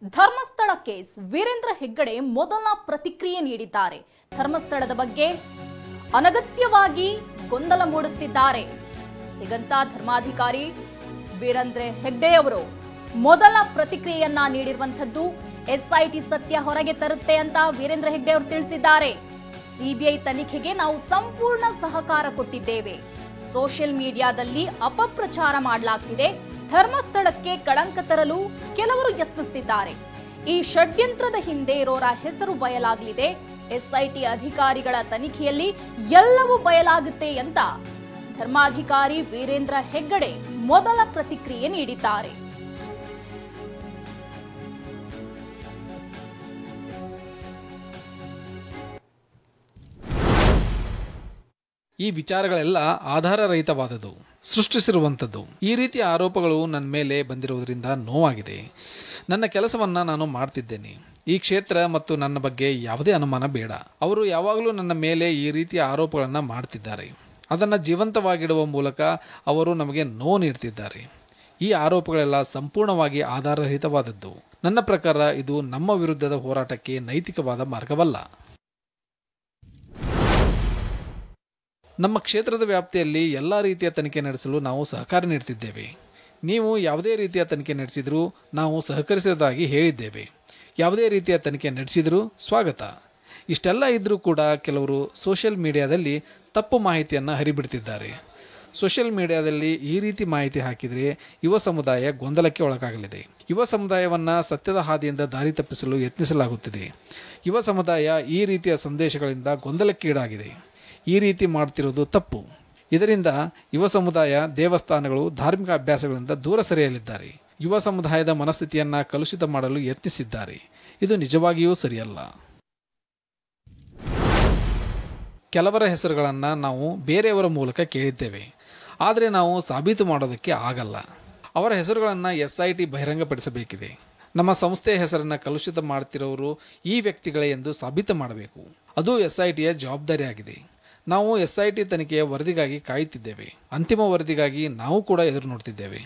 Dharmasthala case Veerendra Heggade ಮೊದಲ ಪ್ರತಿಕ್ರಿಯೆ ನೀಡಿದ್ದಾರೆ. ಧರ್ಮಸ್ಥಳದ ಬಗ್ಗೆ ಅನಗತ್ಯವಾಗಿ ಗೊಂದಲ ಮೂಡಿಸುತ್ತಿದ್ದಾರೆ. ಹೀಗಂತ ಧರ್ಮಾಧಿಕಾರಿ ವೀರೇಂದ್ರ ಹೆಗ್ಗಡೆ ಅವರು ಮೊದಲ ಪ್ರತಿಕ್ರಿಯೆಯನ್ನ ನೀಡಿರುವಂತದ್ದು. ಎಸ್ಐಟಿ ಸತ್ಯ ಹೊರಗೆ ತರುತ್ತೆ ಅಂತ ವೀರೇಂದ್ರ ಹೆಗ್ಗಡೆ ಅವರು ತಿಳಿಸಿದ್ದಾರೆ. ಸಿಬಿಐ ತನಿಖೆಗೆ ನಾವು ಸಂಪೂರ್ಣ ಸಹಕಾರ ಕೊಟ್ಟಿದ್ದೇವೆ. ಸೋಷಿಯಲ್ ಮೀಡಿಯಾದಲ್ಲಿ ಅಪಪ್ರಚಾರ ಮಾಡಲಾಗ್ತಿದೆ. ಧರ್ಮಸ್ಥಳಕ್ಕೆ ಕಳಂಕ ತರಲು ಕೆಲವರು ಯತ್ನಿಸುತ್ತಿದ್ದಾರೆ. ಈ ಷಡ್ಯಂತ್ರದ ಹಿಂದೆ ಇರೋರ ಹೆಸರು ಬಯಲಾಗಲಿದೆ. ಎಸ್ಐಟಿ ಅಧಿಕಾರಿಗಳ ತನಿಖೆಯಲ್ಲಿ ಎಲ್ಲವೂ ಬಯಲಾಗುತ್ತೆ ಅಂತ ಧರ್ಮಾಧಿಕಾರಿ ವೀರೇಂದ್ರ ಹೆಗ್ಗಡೆ ಮೊದಲ ಪ್ರತಿಕ್ರಿಯೆ ನೀಡಿದ್ದಾರೆ. ಈ ವಿಚಾರಗಳೆಲ್ಲ ಆಧಾರರಹಿತವಾದದ್ದು, ಸೃಷ್ಟಿಸಿರುವಂಥದ್ದು. ಈ ರೀತಿಯ ಆರೋಪಗಳು ನನ್ನ ಮೇಲೆ ಬಂದಿರುವುದರಿಂದ ನೋವಾಗಿದೆ. ನನ್ನ ಕೆಲಸವನ್ನು ನಾನು ಮಾಡ್ತಿದ್ದೇನೆ. ಈ ಕ್ಷೇತ್ರ ಮತ್ತು ನನ್ನ ಬಗ್ಗೆ ಯಾವುದೇ ಅನುಮಾನ ಬೇಡ. ಅವರು ಯಾವಾಗಲೂ ನನ್ನ ಮೇಲೆ ಈ ರೀತಿಯ ಆರೋಪಗಳನ್ನು ಮಾಡ್ತಿದ್ದಾರೆ. ಅದನ್ನು ಜೀವಂತವಾಗಿಡುವ ಮೂಲಕ ಅವರು ನಮಗೆ ನೋವು ನೀಡ್ತಿದ್ದಾರೆ. ಈ ಆರೋಪಗಳೆಲ್ಲ ಸಂಪೂರ್ಣವಾಗಿ ಆಧಾರರಹಿತವಾದದ್ದು. ನನ್ನ ಪ್ರಕಾರ ಇದು ನಮ್ಮ ವಿರುದ್ಧದ ಹೋರಾಟಕ್ಕೆ ನೈತಿಕವಾದ ಮಾರ್ಗವಲ್ಲ. ನಮ್ಮ ಕ್ಷೇತ್ರದ ವ್ಯಾಪ್ತಿಯಲ್ಲಿ ಎಲ್ಲ ರೀತಿಯ ತನಿಖೆ ನಡೆಸಲು ನಾವು ಸಹಕಾರ ನೀಡುತ್ತಿದ್ದೇವೆ. ನೀವು ಯಾವುದೇ ರೀತಿಯ ತನಿಖೆ ನಡೆಸಿದರೂ ನಾವು ಸಹಕರಿಸುವುದಾಗಿ ಹೇಳಿದ್ದೇವೆ. ಯಾವುದೇ ರೀತಿಯ ತನಿಖೆ ನಡೆಸಿದರೂ ಸ್ವಾಗತ. ಇಷ್ಟೆಲ್ಲ ಇದ್ದರೂ ಕೂಡ ಕೆಲವರು ಸೋಷಿಯಲ್ ಮೀಡಿಯಾದಲ್ಲಿ ತಪ್ಪು ಮಾಹಿತಿಯನ್ನು ಹರಿಬಿಡ್ತಿದ್ದಾರೆ. ಸೋಷಿಯಲ್ ಮೀಡಿಯಾದಲ್ಲಿ ಈ ರೀತಿ ಮಾಹಿತಿ ಹಾಕಿದರೆ ಯುವ ಸಮುದಾಯ ಗೊಂದಲಕ್ಕೆ ಒಳಗಾಗಲಿದೆ. ಯುವ ಸಮುದಾಯವನ್ನು ಸತ್ಯದ ಹಾದಿಯಿಂದ ದಾರಿ ತಪ್ಪಿಸಲು ಯತ್ನಿಸಲಾಗುತ್ತಿದೆ. ಯುವ ಸಮುದಾಯ ಈ ರೀತಿಯ ಸಂದೇಶಗಳಿಂದ ಗೊಂದಲಕ್ಕೀಡಾಗಿದೆ. ಈ ರೀತಿ ಮಾಡ್ತಿರೋದು ತಪ್ಪು. ಇದರಿಂದ ಯುವ ಸಮುದಾಯ ದೇವಸ್ಥಾನಗಳು, ಧಾರ್ಮಿಕ ಅಭ್ಯಾಸಗಳಿಂದ ದೂರ ಸರಿಯಲಿದ್ದಾರೆ. ಯುವ ಸಮುದಾಯದ ಮನಸ್ಥಿತಿಯನ್ನು ಕಲುಷಿತ ಮಾಡಲು ಯತ್ನಿಸಿದ್ದಾರೆ. ಇದು ನಿಜವಾಗಿಯೂ ಸರಿಯಲ್ಲ. ಕೆಲವರ ಹೆಸರುಗಳನ್ನು ನಾವು ಬೇರೆಯವರ ಮೂಲಕ ಕೇಳಿದ್ದೇವೆ, ಆದರೆ ನಾವು ಸಾಬೀತು ಮಾಡೋದಕ್ಕೆ ಆಗಲ್ಲ. ಅವರ ಹೆಸರುಗಳನ್ನು ಎಸ್ಐಟಿ ಬಹಿರಂಗಪಡಿಸಬೇಕಿದೆ. ನಮ್ಮ ಸಂಸ್ಥೆಯ ಹೆಸರನ್ನು ಕಲುಷಿತ ಮಾಡ್ತಿರೋರು ಈ ವ್ಯಕ್ತಿಗಳೇ ಎಂದು ಸಾಬೀತು ಮಾಡಬೇಕು. ಅದು ಎಸ್ಐಟಿಯ ಜವಾಬ್ದಾರಿಯಾಗಿದೆ. ನಾವು ಎಸ್ಐಟಿ ತನಿಖೆಯ ವರದಿಗಾಗಿ ಕಾಯುತ್ತಿದ್ದೇವೆ. ಅಂತಿಮ ವರದಿಗಾಗಿ ನಾವು ಕೂಡ ಎದುರು ನೋಡ್ತಿದ್ದೇವೆ.